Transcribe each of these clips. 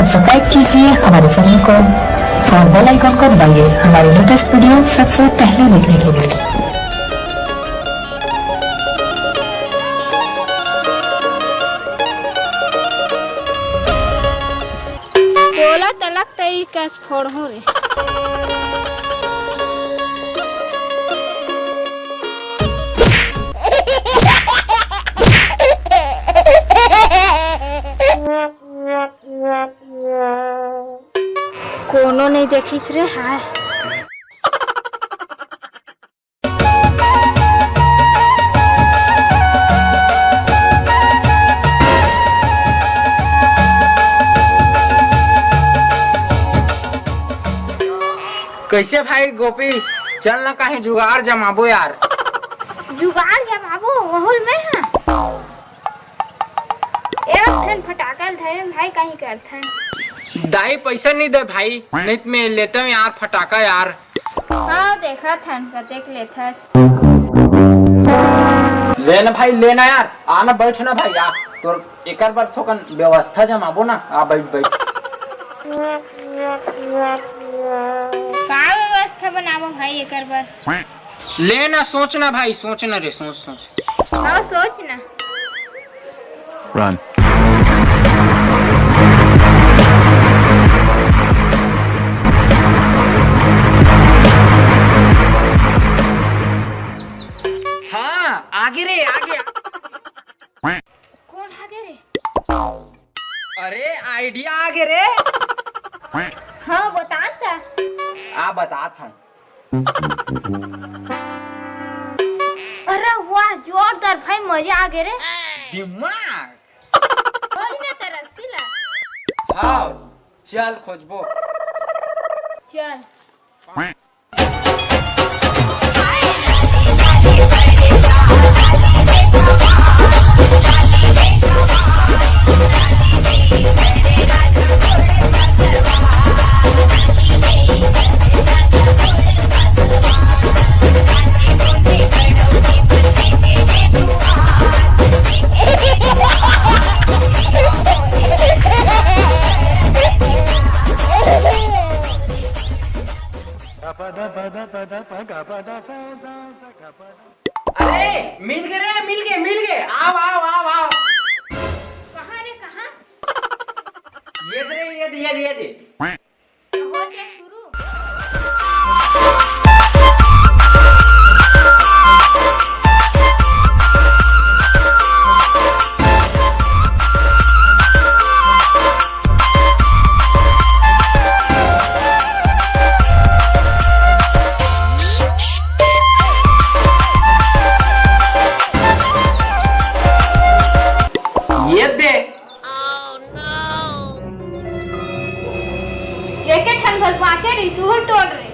Subscribe कीजिए हमारे channel को और बेल आइकन को दबाइए हमारी लेटेस्ट वीडियो सबसे पहले देखने के लिए। बोला तलक तई कस फोड़ हो रे। कोनो नहीं देखिस रे। हाय कैसे भाई गोपी, चल ना कहीं जुगाड़ जमाबो यार। जुगाड़ जमाबो वहुल में है। एक ठन फटाकल धरे भाई कहीं करथन। दाई पैसा नहीं दे भाई, नहीं तो मैं लेता हूँ यार फटाका यार। हाँ देखा थन कतेक लेथा। लेना भाई लेना यार, आना बैठ ना भाई आ। तो एक बार थोकन व्यवस्था जमाबो ना, आ बैठ बैठ। का व्यवस्था बनाबो भाई एक बार। लेना सोचना भाई, सोचना रे, सोच सोच। हाँ सोच ना। Run. हाँ आगे रे आगे। कौन आगे रे? अरे आइडिया आगे रे। हाँ बता ता। आ बतात हूँ। अरे वाह जोरदार भाई, मजा आ गया रे। दिमाग खोजना तरसी ला। हाँ चल खोजबो। चल अरे मिल गए रे, मिल गए मिल गए। आओ आओ आओ आओ। कहाँ रे कहाँ? ये दे रे, ये दे ये दे ये दे। तो हो क्या शुरू? ये दे। एक ठन भल पाचे रे सुहर तोड़ रे।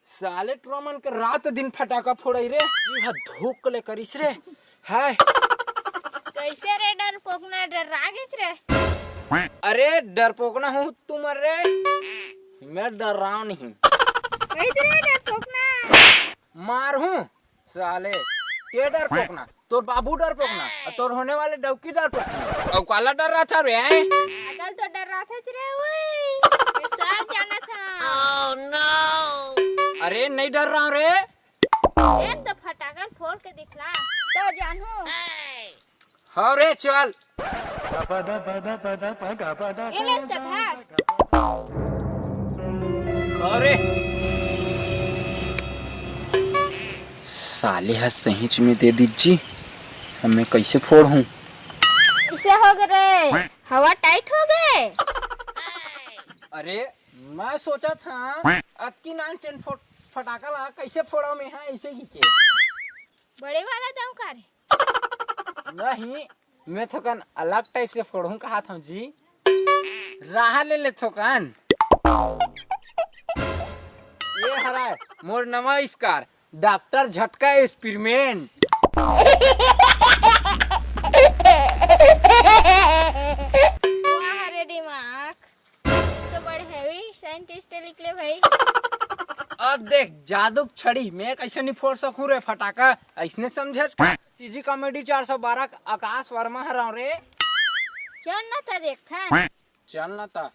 साले ट्रोमन के रात दिन फटाका फोड़ई रे। ये धोक ले करिस रे। हाय कैसे रे डर पोकना डर रागिस रे। अरे डरपोकना हूँ तुम रे, मैं डर रहा नहीं। कैसे रे डर पोकना? मार हूँ साले। ये डरपोकना तोर बाबू डरपोकना और तोर होने वाले डौकी डरपोकना। और काला डर रहा था रे। अकल तो डर रहा था रे। ओए ये सब जाना था। Oh no. अरे नहीं डर रहा रे। एक तो फटाकल फोड़ के दिखला तो जानू। हाँ रे चल। ये ले तो था। अरे साले है सहीच में दे दीजिए, हमें कैसे फोड़ हूँ। इसे हो गए हवा टाइट हो गए। अरे मैं सोचा था अतकी नान चैन फटाका ला कैसे फोड़ा में है ऐसे ही के। बड़े वाला दाऊ का रे? नहीं, मैं थोकन अलग टाइप से फोड़ूं कहा था जी। राह ले ले थोकन। ये हरा है मोर नमस्कार डॉक्टर झटका एक्सपेरिमेंट। वाह रे दिमाग, तो बड़े हैवी साइंटिस्ट निकले भाई। अब देख जादू छड़ी मैं कैसे नहीं फोड़ सकूं रे फटाका, ऐसने समझे सीजी कॉमेडी 412 आकाश वर्मा हरा रे। चल ना था देखता। चल ना था।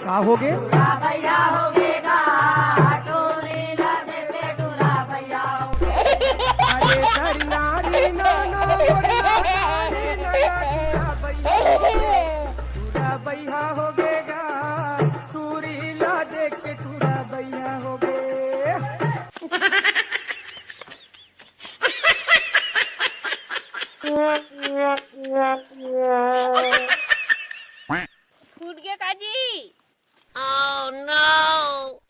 का हो गे अरे धरी नारी नाना टूरा भैया हो गेगा सूरी ला देख के टूरा भैया हो गे फूट गया काजी। Oh no!